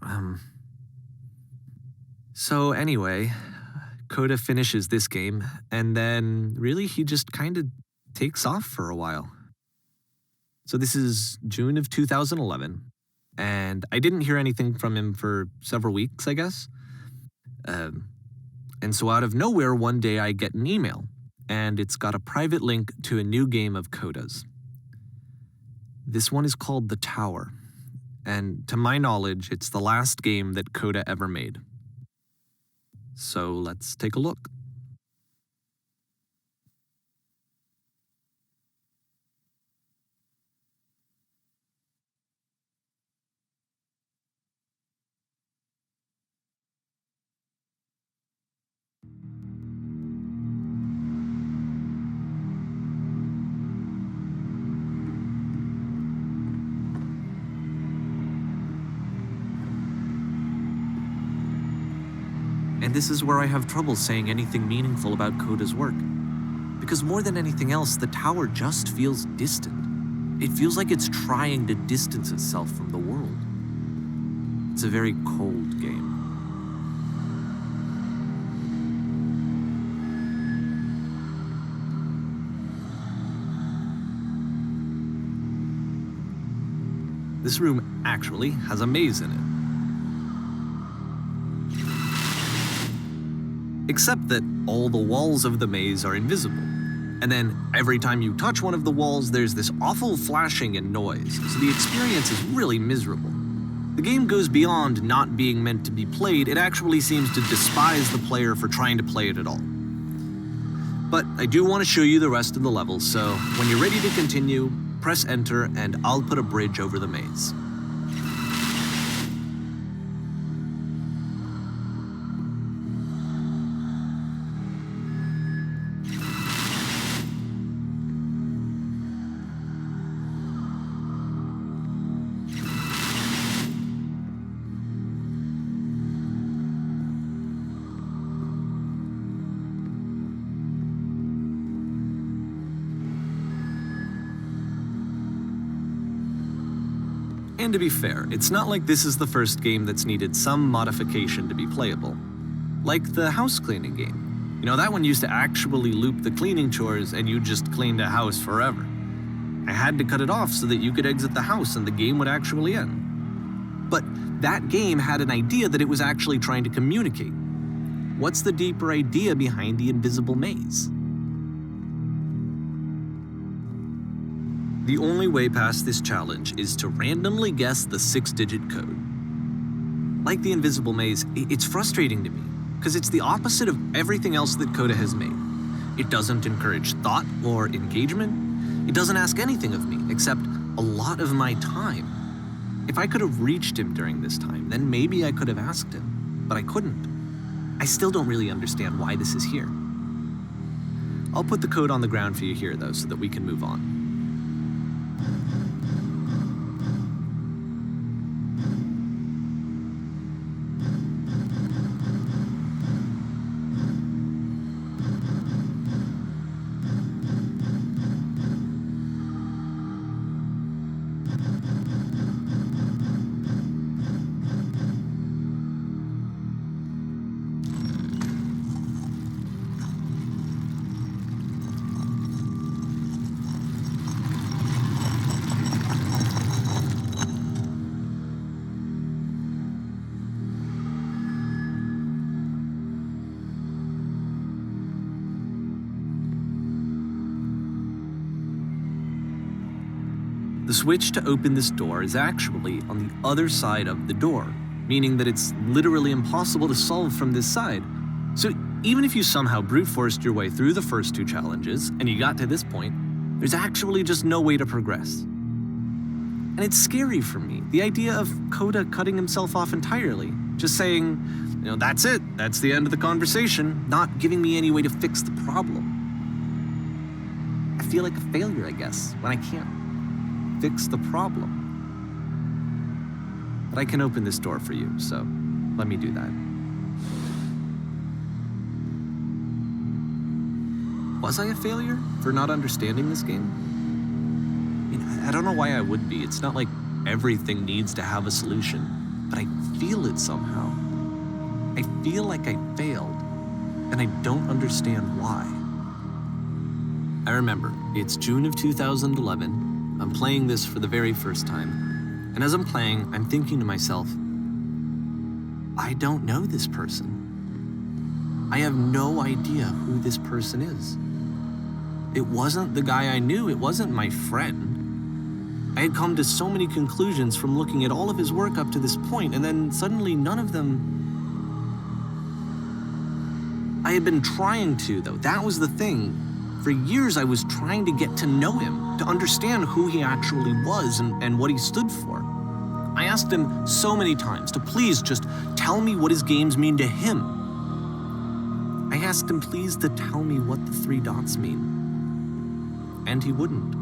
Um, so anyway, Coda finishes this game, and then really he just kind of takes off for a while. So this is June of 2011, and I didn't hear anything from him for several weeks, I guess. Um, and so out of nowhere, one day I get an email, and it's got a private link to a new game of Coda's. This one is called The Tower, and to my knowledge, it's the last game that Coda ever made. So let's take a look. And this is where I have trouble saying anything meaningful about Coda's work. Because more than anything else, the tower just feels distant. It feels like it's trying to distance itself from the world. It's a very cold game. This room actually has a maze in it. Except that all the walls of the maze are invisible. And then every time you touch one of the walls, there's this awful flashing and noise, so the experience is really miserable. The game goes beyond not being meant to be played, it actually seems to despise the player for trying to play it at all. But I do want to show you the rest of the levels, so when you're ready to continue, press enter and I'll put a bridge over the maze. And to be fair, it's not like this is the first game that's needed some modification to be playable. Like the house cleaning game. You know, that one used to actually loop the cleaning chores and you just cleaned a house forever. I had to cut it off so that you could exit the house and the game would actually end. But that game had an idea that it was actually trying to communicate. What's the deeper idea behind the invisible maze? The only way past this challenge is to randomly guess the 6-digit code. Like the invisible maze, it's frustrating to me, because it's the opposite of everything else that Coda has made. It doesn't encourage thought or engagement. It doesn't ask anything of me, except a lot of my time. If I could have reached him during this time, then maybe I could have asked him, but I couldn't. I still don't really understand why this is here. I'll put the code on the ground for you here, though, so that we can move on. The switch to open this door is actually on the other side of the door, meaning that it's literally impossible to solve from this side. So even if you somehow brute forced your way through the first 2 challenges and you got to this point, there's actually just no way to progress. And it's scary for me, the idea of Coda cutting himself off entirely, just saying, that's it, that's the end of the conversation, not giving me any way to fix the problem. I feel like a failure, I guess, when I can't fix the problem. But I can open this door for you, so let me do that. Was I a failure for not understanding this game? I don't know why I would be. It's not like everything needs to have a solution. but I feel it somehow. I feel like I failed, and I don't understand why. I remember, it's June of 2011. I'm playing this for the very first time, and as I'm playing, I'm thinking to myself, I don't know this person. I have no idea who this person is. It wasn't the guy I knew, it wasn't my friend. I had come to so many conclusions from looking at all of his work up to this point, and then suddenly none of them. I had been trying to, though. That was the thing. For years, I was trying to get to know him, to understand who he actually was and what he stood for. I asked him so many times to please just tell me what his games mean to him. I asked him please to tell me what the 3 dots mean. And he wouldn't.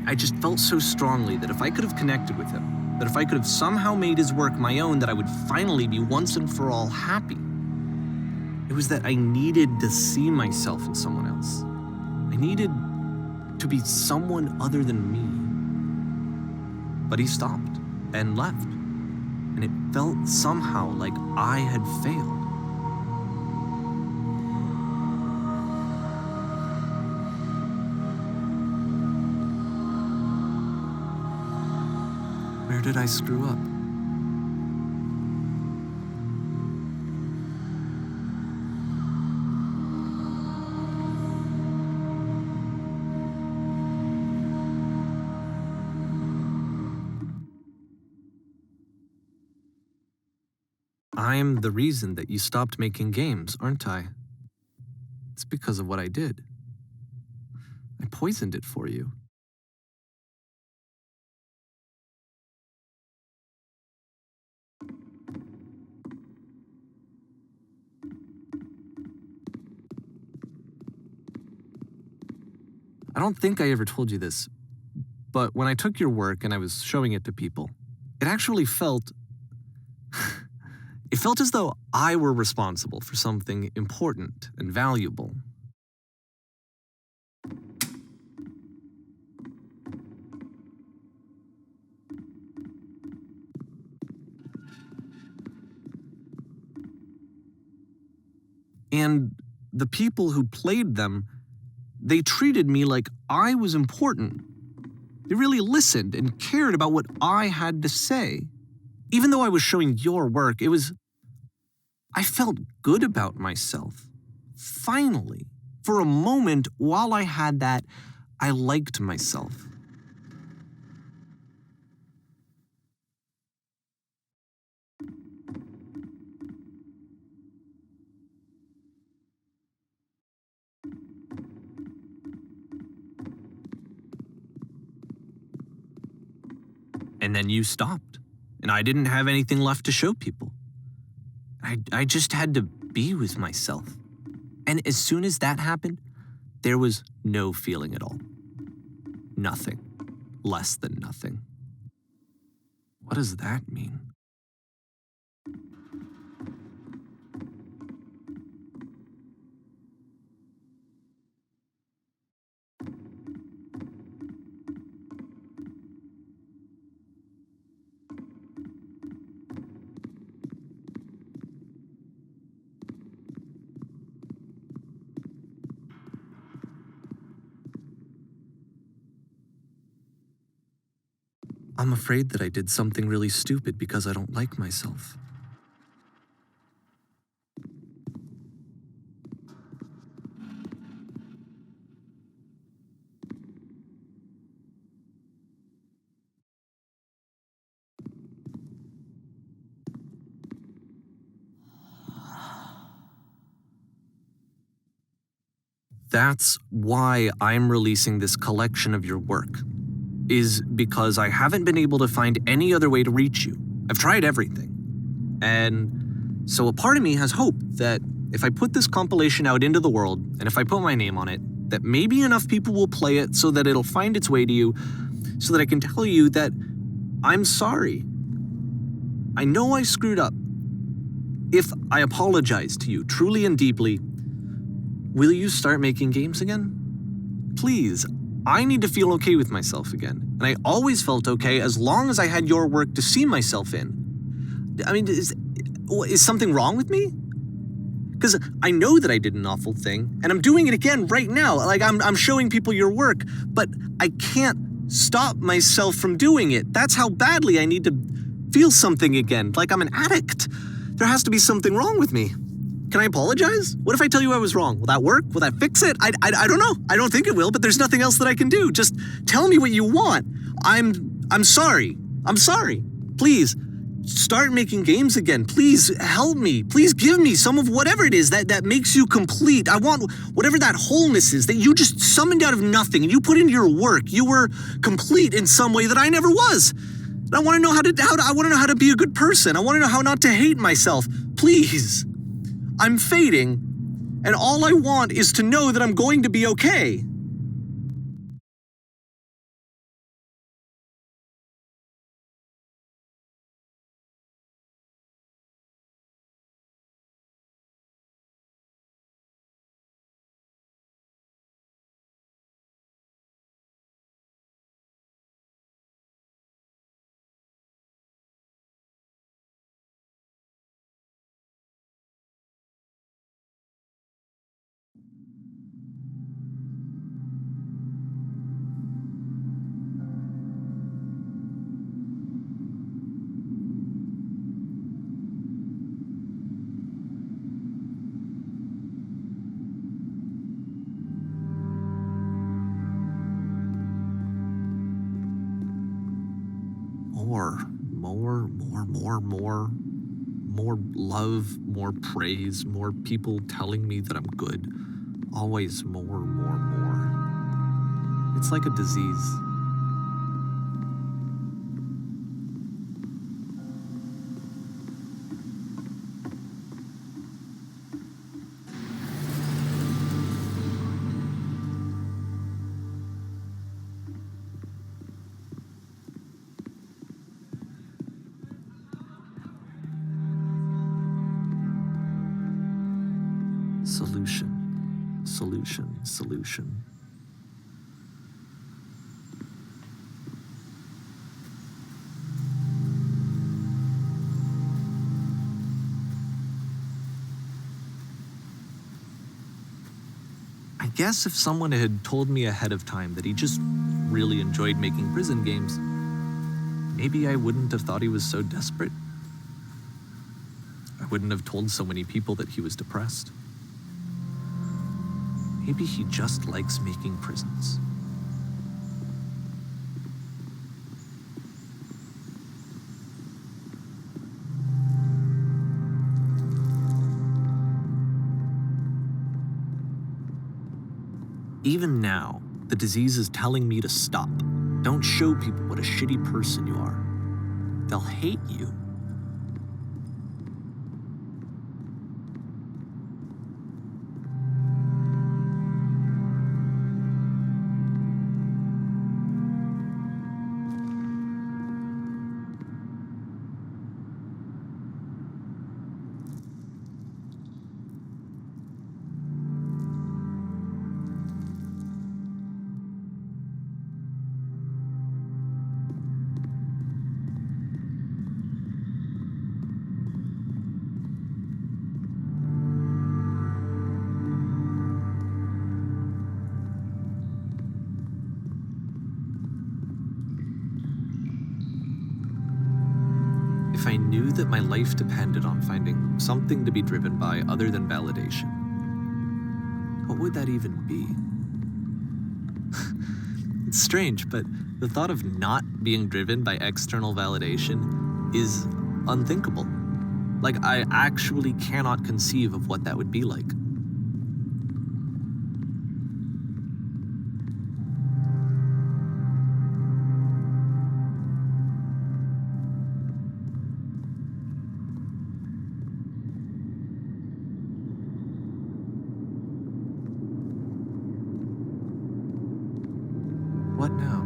I just felt so strongly that if I could have connected with him, that if I could have somehow made his work my own, that I would finally be once and for all happy. It was that I needed to see myself in someone else. I needed to be someone other than me. But he stopped and left, and it felt somehow like I had failed. Where did I screw up? I'm the reason that you stopped making games, aren't I? It's because of what I did. I poisoned it for you. I don't think I ever told you this, but when I took your work and I was showing it to people, it actually felt... it felt as though I were responsible for something important and valuable. And the people who played them, they treated me like I was important. They really listened and cared about what I had to say. Even though I was showing your work, I felt good about myself. Finally, for a moment, while I had that, I liked myself. And then you stopped, and I didn't have anything left to show people. I just had to be with myself. And as soon as that happened, there was no feeling at all. Nothing. Less than nothing. What does that mean? I'm afraid that I did something really stupid because I don't like myself. That's why I'm releasing this collection of your work, is because I haven't been able to find any other way to reach you. I've tried everything. And so a part of me has hope that if I put this compilation out into the world, and if I put my name on it, that maybe enough people will play it so that it'll find its way to you, so that I can tell you that I'm sorry. I know I screwed up. If I apologize to you truly and deeply, will you start making games again? Please, I need to feel okay with myself again. And I always felt okay as long as I had your work to see myself in. I mean, is something wrong with me? Because I know that I did an awful thing, and I'm doing it again right now. Like, I'm showing people your work, but I can't stop myself from doing it. That's how badly I need to feel something again, like I'm an addict. There has to be something wrong with me. Can I apologize? What if I tell you I was wrong? Will that work? Will that fix it? I don't know. I don't think it will, but there's nothing else that I can do. Just tell me what you want. I'm sorry. I'm sorry. Please, start making games again. Please help me. Please give me some of whatever it is that makes you complete. I want whatever that wholeness is that you just summoned out of nothing and you put into your work. You were complete in some way that I never was. And I want to know I want to know how to be a good person. I want to know how not to hate myself. Please. I'm fading, and all I want is to know that I'm going to be okay. More love, more praise, more people telling me that I'm good. Always more. It's like a disease. Solution. I guess if someone had told me ahead of time that he just really enjoyed making prison games, maybe I wouldn't have thought he was so desperate. I wouldn't have told so many people that he was depressed. Maybe he just likes making prisons. Even now, the disease is telling me to stop. Don't show people what a shitty person you are. They'll hate you. If I knew that my life depended on finding something to be driven by other than validation, what would that even be? It's strange, but the thought of not being driven by external validation is unthinkable. Like, I actually cannot conceive of what that would be like. What now?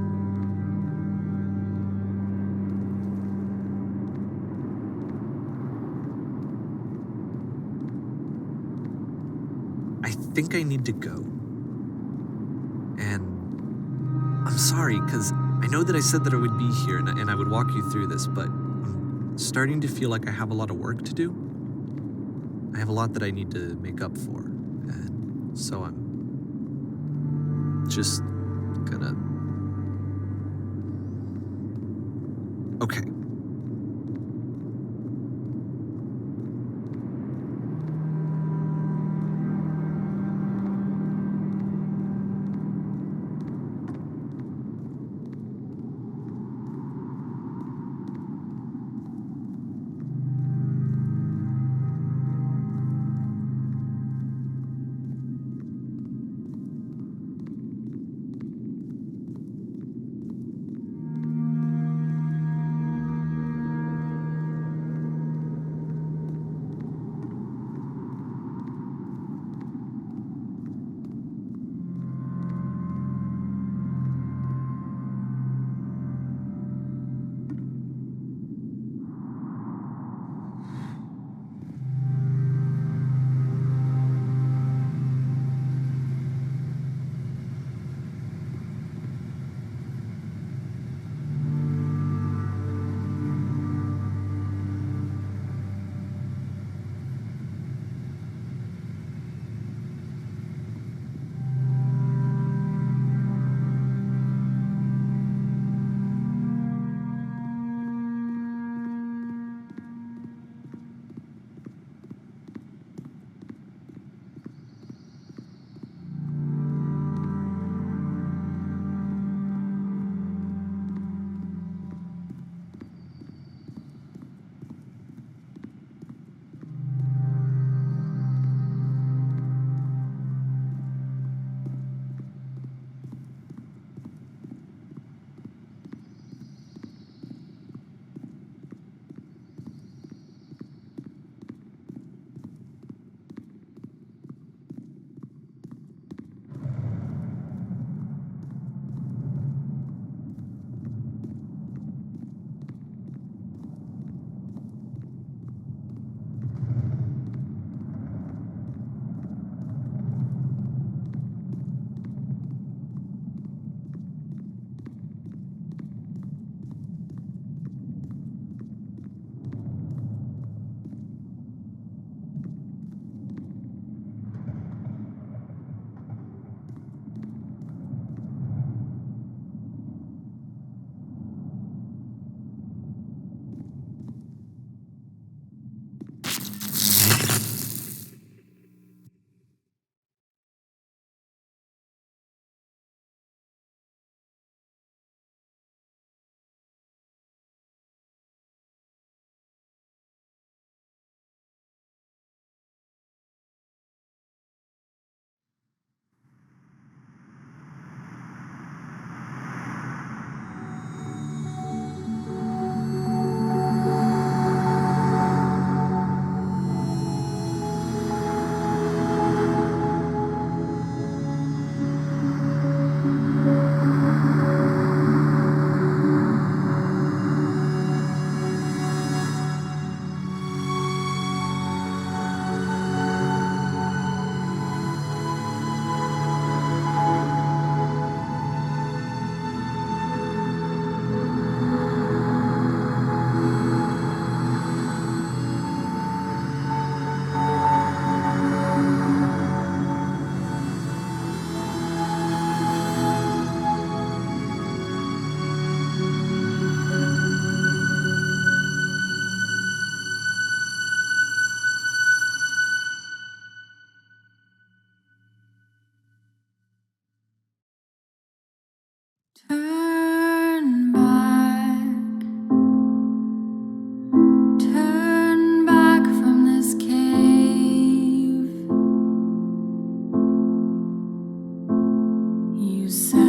I think I need to go. And I'm sorry, because I know that I said that I would be here and I would walk you through this, but I'm starting to feel like I have a lot of work to do. I have a lot that I need to make up for. And so I'm just gonna. Okay. Turn back, turn back from this cave. You said